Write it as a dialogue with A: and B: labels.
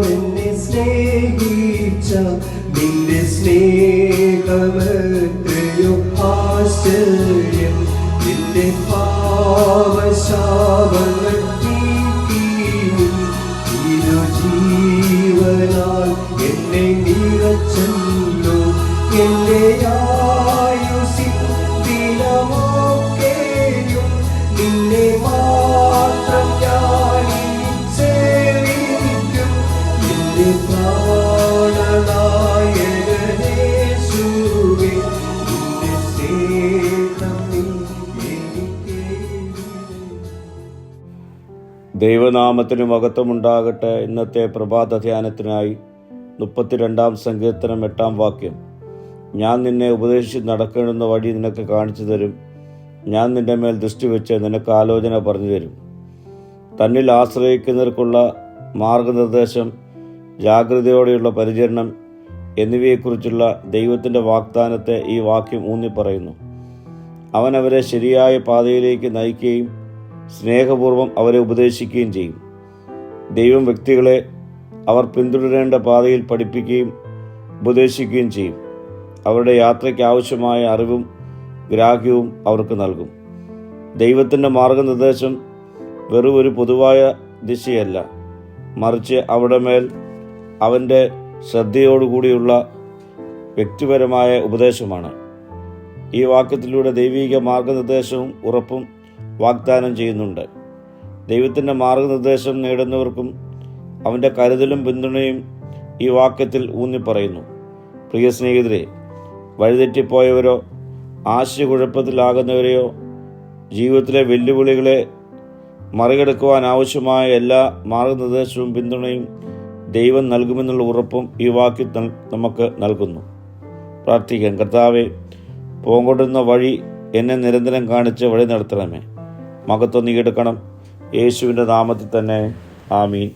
A: എന്നെ സ്നേഹിച്ച നിന്റെ സ്നേഹമത്രയോ ആശ്ചര്യം. നിന്റെ പാവശാപങ്ങൾ നീക്കിയും ജീവനാൽ എന്നെ നിറച്ചല്ലോ. എന്റെ ആയുസ്സിൻ ദിനമൊക്കെയും നിന്നെ മാത്രം ഞാൻ സേവിക്കും. എന്റെ പ്രാണനായകനേശുവേ, നിന്റെ സ്നേഹം എനിക്ക്.
B: ദൈവനാമത്തിന് മഹത്വമുണ്ടാകട്ടെ. ഇന്നത്തെ പ്രഭാത ധ്യാനത്തിനായി 32-ാം സങ്കീർത്തനം 8-ാം വാക്യം. ഞാൻ നിന്നെ ഉപദേശിച്ച് നടക്കേണ്ടുന്ന വഴി നിനക്ക് കാണിച്ചു തരും. ഞാൻ നിന്റെ മേൽ ദൃഷ്ടി വെച്ച് നിനക്ക് ആലോചന പറഞ്ഞു തരും. തന്നിൽ ആശ്രയിക്കുന്നവർക്കുള്ള മാർഗനിർദ്ദേശം, ജാഗ്രതയോടെയുള്ള പരിചരണം എന്നിവയെക്കുറിച്ചുള്ള ദൈവത്തിൻ്റെ വാഗ്ദാനത്തെ ഈ വാക്യം ഊന്നിപ്പറയുന്നു. അവൻ അവരെ ശരിയായ പാതയിലേക്ക് നയിക്കുകയും സ്നേഹപൂർവ്വം അവരെ ഉപദേശിക്കുകയും ചെയ്യും. ദൈവം വ്യക്തികളെ അവർ പിന്തുടരേണ്ട പാതയിൽ പഠിപ്പിക്കുകയും ഉപദേശിക്കുകയും ചെയ്യും. അവരുടെ യാത്രയ്ക്ക് ആവശ്യമായ അറിവും ഗ്രാഹ്യവും അവർക്ക് നൽകും. ദൈവത്തിൻ്റെ മാർഗനിർദ്ദേശം വെറും ഒരു പൊതുവായ ദിശയല്ല, മറിച്ച് അവിടെ മേൽ അവൻ്റെ ശ്രദ്ധയോടുകൂടിയുള്ള വ്യക്തിപരമായ ഉപദേശമാണ്. ഈ വാക്യത്തിലൂടെ ദൈവിക മാർഗനിർദ്ദേശവും ഉറപ്പും വാഗ്ദാനം ചെയ്യുന്നുണ്ട്. ദൈവത്തിൻ്റെ മാർഗനിർദ്ദേശം നേടുന്നവർക്കും അവൻ്റെ കരുതലും പിന്തുണയും ഈ വാക്യത്തിൽ ഊന്നിപ്പറയുന്നു. പ്രിയ സ്നേഹിതരെ, വഴിതെറ്റിപ്പോയവരോ ആശയക്കുഴപ്പത്തിലാകുന്നവരെയോ ജീവിതത്തിലെ വെല്ലുവിളികളെ മറികടക്കുവാൻ ആവശ്യമായ എല്ലാ മാർഗനിർദ്ദേശവും പിന്തുണയും ദൈവം നൽകുമെന്നുള്ള ഉറപ്പും ഈ വാക്യം നമുക്ക് നൽകുന്നു. പ്രാർത്ഥിക്കാം. കർത്താവേ, പോകൊണ്ടുന്ന വഴി എന്നെ നിരന്തരം കാണിച്ച് വഴി നടത്തണമേ. മഹത്വം നീ എടുക്കണം. യേശുവിൻ്റെ നാമത്തിൽ തന്നെ. ആമീൻ.